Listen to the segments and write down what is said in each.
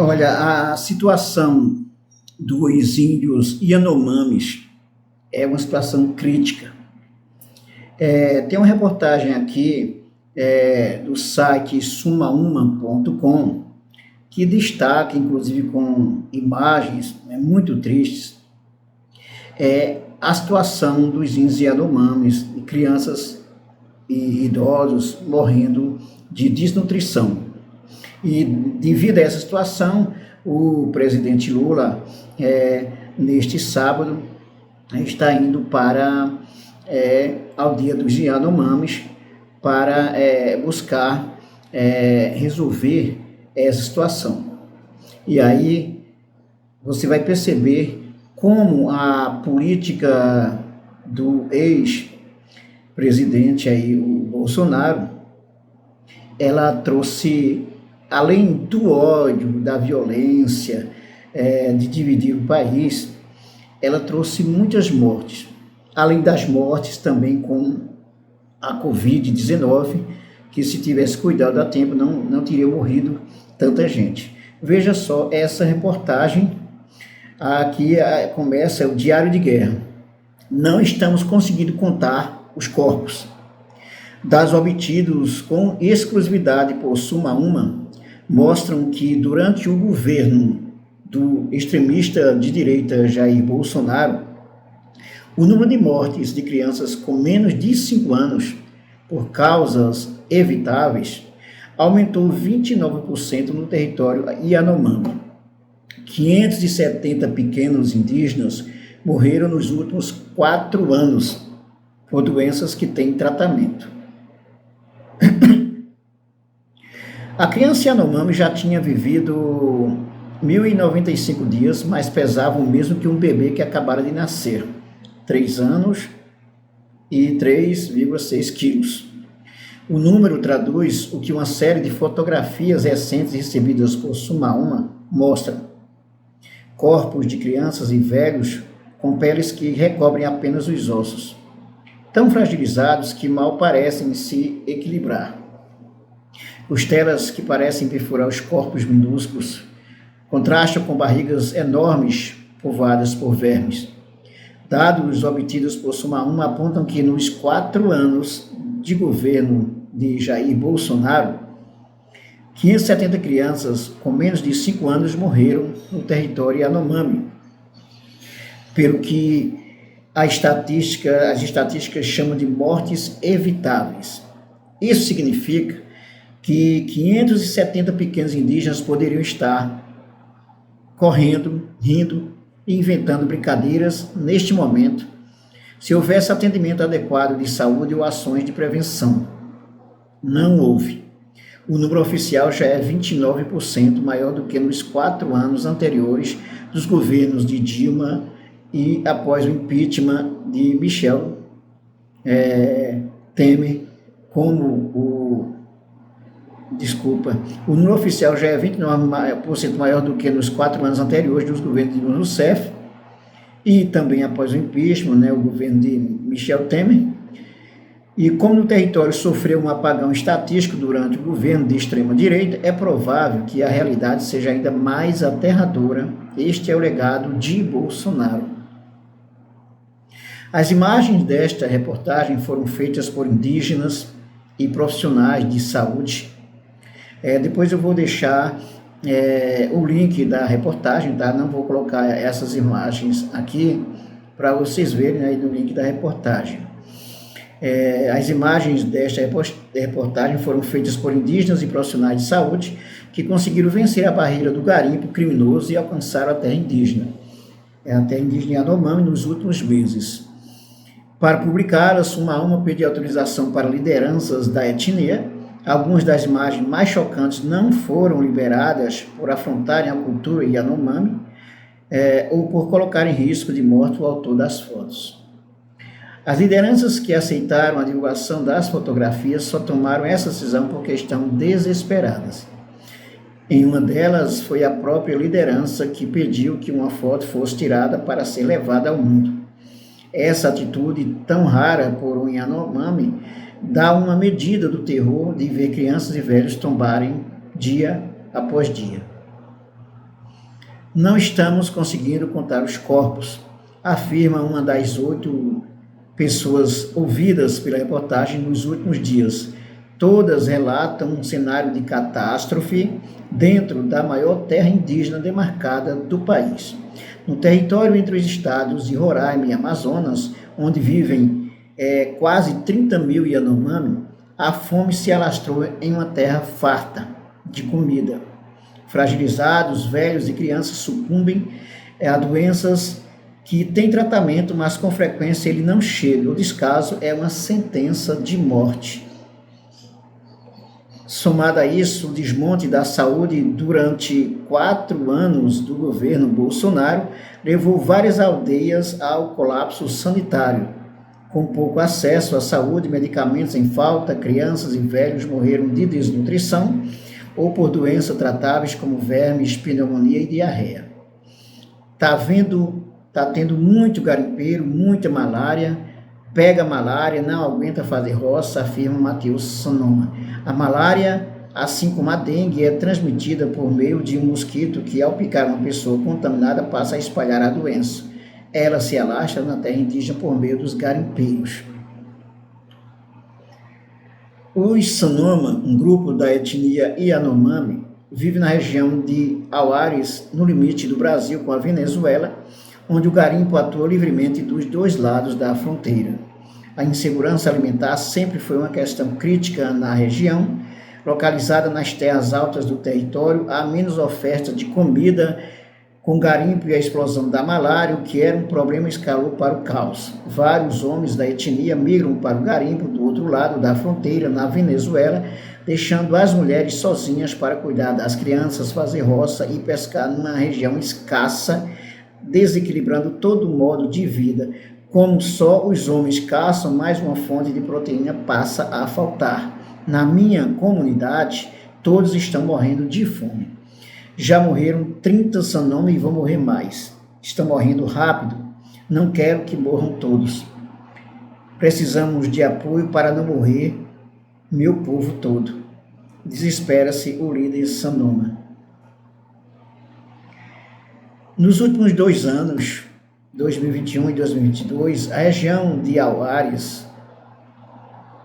Olha, a situação dos índios Yanomamis é uma situação crítica. Tem uma reportagem aqui do site sumauma.com que destaca, inclusive com imagens muito tristes, a situação dos índios Yanomamis, de crianças e idosos morrendo de desnutrição. E devido a essa situação, o presidente Lula, neste sábado, está indo para a aldeia dos Yanomamis para buscar resolver essa situação. E aí você vai perceber como a política do ex-presidente aí, o Bolsonaro, ela trouxe, além do ódio, da violência, de dividir o país, ela trouxe muitas mortes. Além das mortes, também com a Covid-19, que se tivesse cuidado a tempo, não teria morrido tanta gente. Veja só essa reportagem, aqui começa o Diário de Guerra. Não estamos conseguindo contar os corpos. Dados obtidos com exclusividade por Sumauma mostram que durante o governo do extremista de direita Jair Bolsonaro, o número de mortes de crianças com menos de 5 anos por causas evitáveis aumentou 29% no território Yanomami. 570 pequenos indígenas morreram nos últimos 4 anos por doenças que têm tratamento. A criança Yanomami já tinha vivido 1.095 dias, mas pesava o mesmo que um bebê que acabara de nascer, 3 anos e 3,6 quilos. O número traduz o que uma série de fotografias recentes recebidas por Sumauma mostra: corpos de crianças e velhos com peles que recobrem apenas os ossos, tão fragilizados que mal parecem se equilibrar. Costelas que parecem perfurar os corpos minúsculos contrastam com barrigas enormes povoadas por vermes. Dados obtidos por Sumauma apontam que nos 4 anos de governo de Jair Bolsonaro, 570 crianças com menos de 5 anos morreram no território Yanomami, pelo que as estatísticas chamam de mortes evitáveis. Isso significa que 570 pequenos indígenas poderiam estar correndo, rindo e inventando brincadeiras neste momento, se houvesse atendimento adequado de saúde ou ações de prevenção. Não houve. O número oficial já é 29% maior do que nos 4 anos anteriores dos governos de Dilma e após o impeachment de Michel Temer, o número oficial já é 29% maior do que nos 4 anos anteriores dos governos de Dilma Rousseff e também após o impeachment, o governo de Michel Temer. E como o território sofreu um apagão estatístico durante o governo de extrema-direita, é provável que a realidade seja ainda mais aterradora. Este é o legado de Bolsonaro. As imagens desta reportagem foram feitas por indígenas e profissionais de saúde. Depois eu vou deixar o link da reportagem, tá? Não vou colocar essas imagens aqui para vocês verem aí no link da reportagem. As imagens desta reportagem foram feitas por indígenas e profissionais de saúde que conseguiram vencer a barreira do garimpo criminoso e alcançaram a terra indígena Yanomami nos últimos meses. Para publicar, a Sumauma pediu autorização para lideranças da etnia. Algumas das imagens mais chocantes não foram liberadas por afrontarem a cultura Yanomami ou por colocar em risco de morte o autor das fotos. As lideranças que aceitaram a divulgação das fotografias só tomaram essa decisão porque estão desesperadas. Em uma delas foi a própria liderança que pediu que uma foto fosse tirada para ser levada ao mundo. Essa atitude tão rara por um Yanomami dá uma medida do terror de ver crianças e velhos tombarem dia após dia. Não estamos conseguindo contar os corpos, afirma uma das 8 pessoas ouvidas pela reportagem nos últimos dias. Todas relatam um cenário de catástrofe dentro da maior terra indígena demarcada do país. No território entre os estados de Roraima e Amazonas, onde vivem quase 30 mil Yanomami, a fome se alastrou em uma terra farta de comida. Fragilizados, velhos e crianças sucumbem a doenças que têm tratamento, mas com frequência ele não chega. O descaso é uma sentença de morte. Somado a isso, o desmonte da saúde durante 4 anos do governo Bolsonaro levou várias aldeias ao colapso sanitário. Com pouco acesso à saúde, medicamentos em falta, crianças e velhos morreram de desnutrição ou por doenças tratáveis como vermes, pneumonia e diarreia. Tá tendo muito garimpeiro, muita malária, pega malária, não aguenta fazer roça, afirma Matheus Sanoma. A malária, assim como a dengue, é transmitida por meio de um mosquito que, ao picar uma pessoa contaminada, passa a espalhar a doença. Ela se alastra na terra indígena por meio dos garimpeiros. Os Sanoma, um grupo da etnia Yanomami, vive na região de Auares, no limite do Brasil com a Venezuela, onde o garimpo atua livremente dos 2 lados da fronteira. A insegurança alimentar sempre foi uma questão crítica na região. Localizada nas terras altas do território, há menos oferta de comida. Com o garimpo e a explosão da malária, o que era um problema escalou para o caos. Vários homens da etnia migram para o garimpo do outro lado da fronteira, na Venezuela, deixando as mulheres sozinhas para cuidar das crianças, fazer roça e pescar numa região escassa, desequilibrando todo o modo de vida. Como só os homens caçam, mais uma fonte de proteína passa a faltar. Na minha comunidade, todos estão morrendo de fome. Já morreram 30 Sanoma e vão morrer mais. Estão morrendo rápido. Não quero que morram todos. Precisamos de apoio para não morrer meu povo todo. Desespera-se o líder Sanoma. Nos últimos 2 anos, 2021 e 2022, a região de Auares,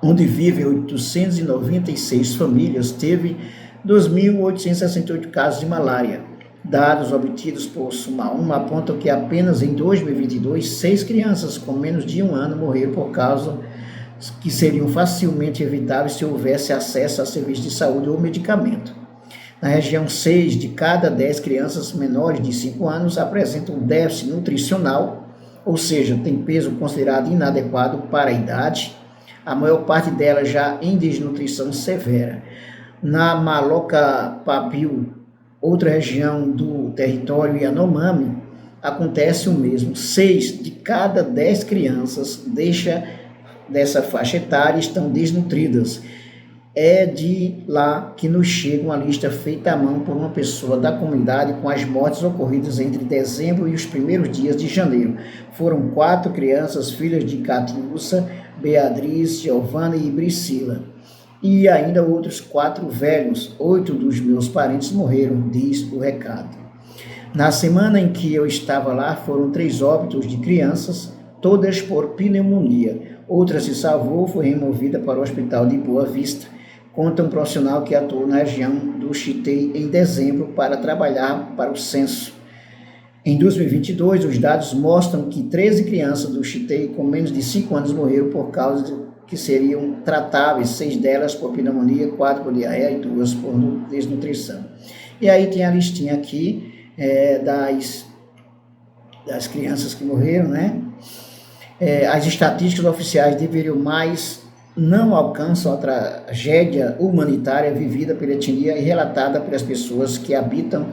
onde vivem 896 famílias, teve 2.868 casos de malária. Dados obtidos por Suma1 apontam que apenas em 2022, 6 crianças com menos de 1 ano morreram por causas que seriam facilmente evitáveis se houvesse acesso a serviços de saúde ou medicamento. Na região, 6 de cada 10 crianças menores de 5 anos apresentam déficit nutricional, ou seja, tem peso considerado inadequado para a idade, a maior parte delas já em desnutrição severa. Na Maloca-Papiu, outra região do território Yanomami, acontece o mesmo. 6 de cada 10 crianças dessa faixa etária estão desnutridas. É de lá que nos chega uma lista feita à mão por uma pessoa da comunidade com as mortes ocorridas entre dezembro e os primeiros dias de janeiro. Foram 4 crianças, filhas de Catiúça, Beatriz, Giovana e Priscila. E ainda outros 4 velhos. 8 dos meus parentes morreram, diz o recado. Na semana em que eu estava lá, foram 3 óbitos de crianças, todas por pneumonia. Outra se salvou, foi removida para o hospital de Boa Vista. Conta um profissional que atuou na região do Chitei em dezembro para trabalhar para o censo. Em 2022, os dados mostram que 13 crianças do Chitei com menos de 5 anos morreram por causa de que seriam tratáveis, 6 delas por pneumonia, 4 por diarreia e 2 por desnutrição. E aí tem a listinha aqui das crianças que morreram, né? As estatísticas oficiais deveriam mais não alcançam a tragédia humanitária vivida pela etnia e relatada pelas pessoas que habitam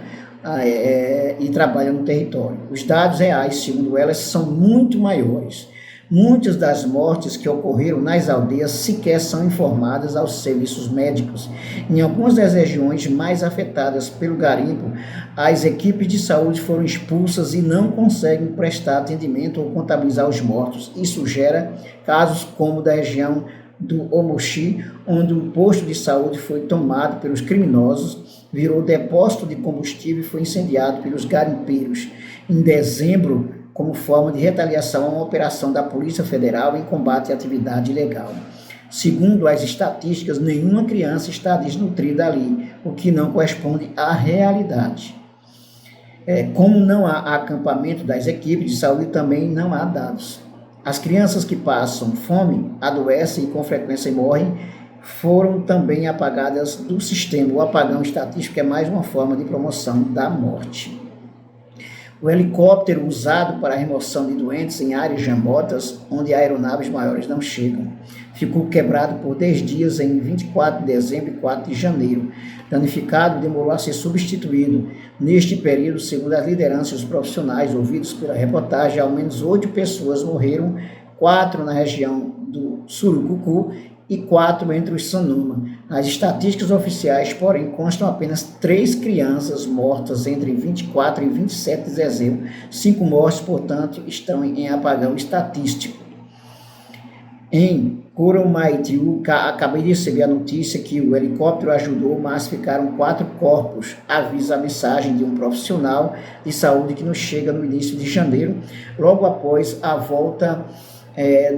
e trabalham no território. Os dados reais, segundo elas, são muito maiores. Muitas das mortes que ocorreram nas aldeias sequer são informadas aos serviços médicos. Em algumas das regiões mais afetadas pelo garimpo, as equipes de saúde foram expulsas e não conseguem prestar atendimento ou contabilizar os mortos. Isso gera casos como da região do Omochi, onde um posto de saúde foi tomado pelos criminosos, virou depósito de combustível e foi incendiado pelos garimpeiros. Em dezembro, como forma de retaliação a uma operação da Polícia Federal em combate à atividade ilegal. Segundo as estatísticas, nenhuma criança está desnutrida ali, o que não corresponde à realidade. Como não há acampamento das equipes de saúde, também não há dados. As crianças que passam fome, adoecem e com frequência morrem, foram também apagadas do sistema. O apagão estatístico é mais uma forma de promoção da morte. O helicóptero usado para a remoção de doentes em áreas remotas, onde aeronaves maiores não chegam, ficou quebrado por 10 dias em 24 de dezembro e 4 de janeiro. Danificado, demorou a ser substituído. Neste período, segundo as lideranças e os profissionais ouvidos pela reportagem, ao menos 8 pessoas morreram, 4 na região do Surucucu e 4 entre os Sanuma. Nas estatísticas oficiais, porém, constam apenas 3 crianças mortas entre 24 e 27 de dezembro. 5 mortes, portanto, estão em apagão estatístico. Em Coromaitiú, acabei de receber a notícia que o helicóptero ajudou, mas ficaram 4 corpos. Avisa a mensagem de um profissional de saúde que nos chega no início de janeiro, logo após a volta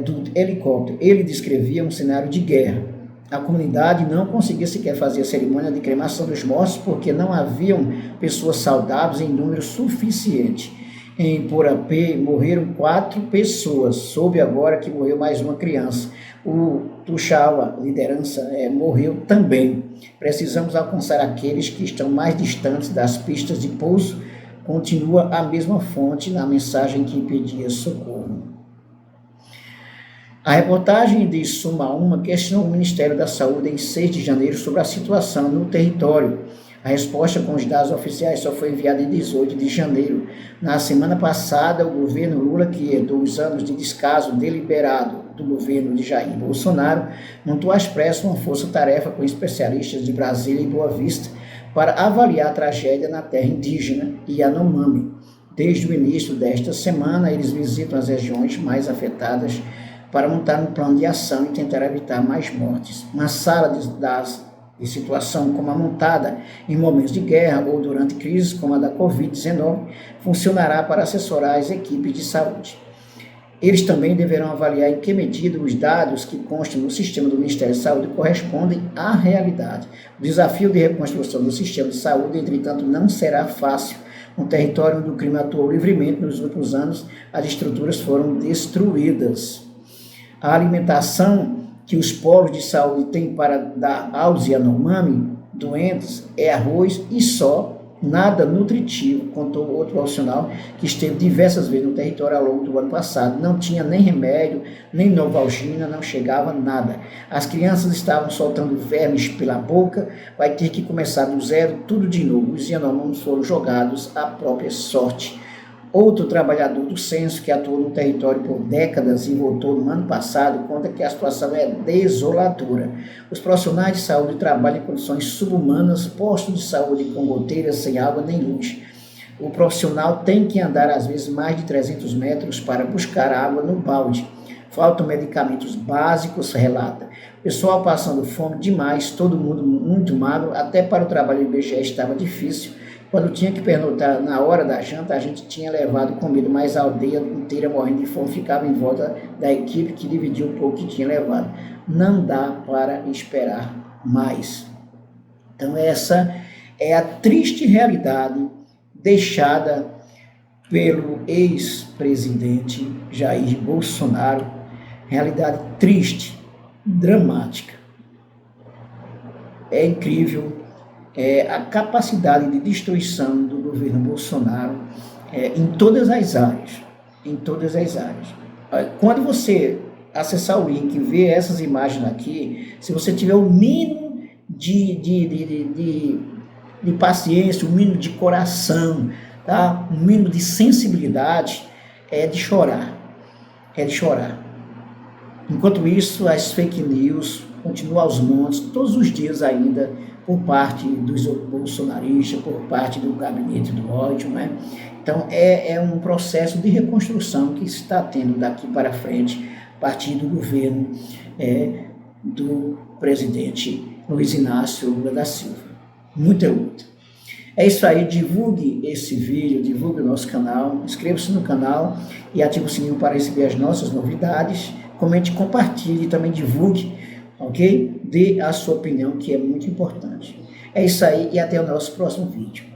do helicóptero. Ele descrevia um cenário de guerra. A comunidade não conseguia sequer fazer a cerimônia de cremação dos mortos porque não haviam pessoas saudáveis em número suficiente. Em Porapê morreram 4 pessoas, soube agora que morreu mais uma criança. O Tuxaua, liderança, morreu também. Precisamos alcançar aqueles que estão mais distantes das pistas de pouso. Continua a mesma fonte na mensagem que pedia socorro. A reportagem de Suma Uma questionou o Ministério da Saúde em 6 de janeiro sobre a situação no território. A resposta com os dados oficiais só foi enviada em 18 de janeiro. Na semana passada, o governo Lula, que herdou os anos de descaso deliberado do governo de Jair Bolsonaro, montou às pressas uma força-tarefa com especialistas de Brasília e Boa Vista para avaliar a tragédia na terra indígena Yanomami. Desde o início desta semana, eles visitam as regiões mais afetadas para montar um plano de ação e tentar evitar mais mortes. Uma sala de situação como a montada em momentos de guerra ou durante crises como a da Covid-19 funcionará para assessorar as equipes de saúde. Eles também deverão avaliar em que medida os dados que constam no sistema do Ministério da Saúde correspondem à realidade. O desafio de reconstrução do sistema de saúde, entretanto, não será fácil. No território onde o crime atuou livremente nos últimos anos, as estruturas foram destruídas. A alimentação que os polos de saúde têm para dar aos Yanomami doentes é arroz e só, nada nutritivo, contou outro profissional que esteve diversas vezes no território ao longo do ano passado. Não tinha nem remédio, nem Novalgina, não chegava nada. As crianças estavam soltando vermes pela boca, vai ter que começar do zero, tudo de novo. Os Yanomami foram jogados à própria sorte. Outro trabalhador do censo que atuou no território por décadas e voltou no ano passado conta que a situação é desoladora. Os profissionais de saúde trabalham em condições subhumanas, postos de saúde com goteiras, sem água nem luz. O profissional tem que andar às vezes mais de 300 metros para buscar água no balde. Faltam medicamentos básicos, relata. Pessoal passando fome demais, todo mundo muito magro, até para o trabalho do IBGE estava difícil. Quando tinha que pernoitar na hora da janta, a gente tinha levado comida, mas a aldeia inteira morrendo de fome ficava em volta da equipe que dividia um pouco que tinha levado. Não dá para esperar mais. Então essa é a triste realidade deixada pelo ex-presidente Jair Bolsonaro. Realidade triste, dramática. É incrível a capacidade de destruição do governo Bolsonaro em todas as áreas. Quando você acessar o link e ver essas imagens aqui, se você tiver o mínimo de paciência, o mínimo de coração, tá? O mínimo de sensibilidade, é de chorar. Enquanto isso, as fake news continuam aos montes, todos os dias ainda, por parte dos bolsonaristas, por parte do gabinete do ódio, né? Então, é um processo de reconstrução que se está tendo daqui para frente, a partir do governo do presidente Luiz Inácio Lula da Silva. Muita luta. É isso aí, divulgue esse vídeo, divulgue o nosso canal, inscreva-se no canal e ative o sininho para receber as nossas novidades. Comente, compartilhe e também divulgue, ok? Dê a sua opinião, que é muito importante. É isso aí e até o nosso próximo vídeo.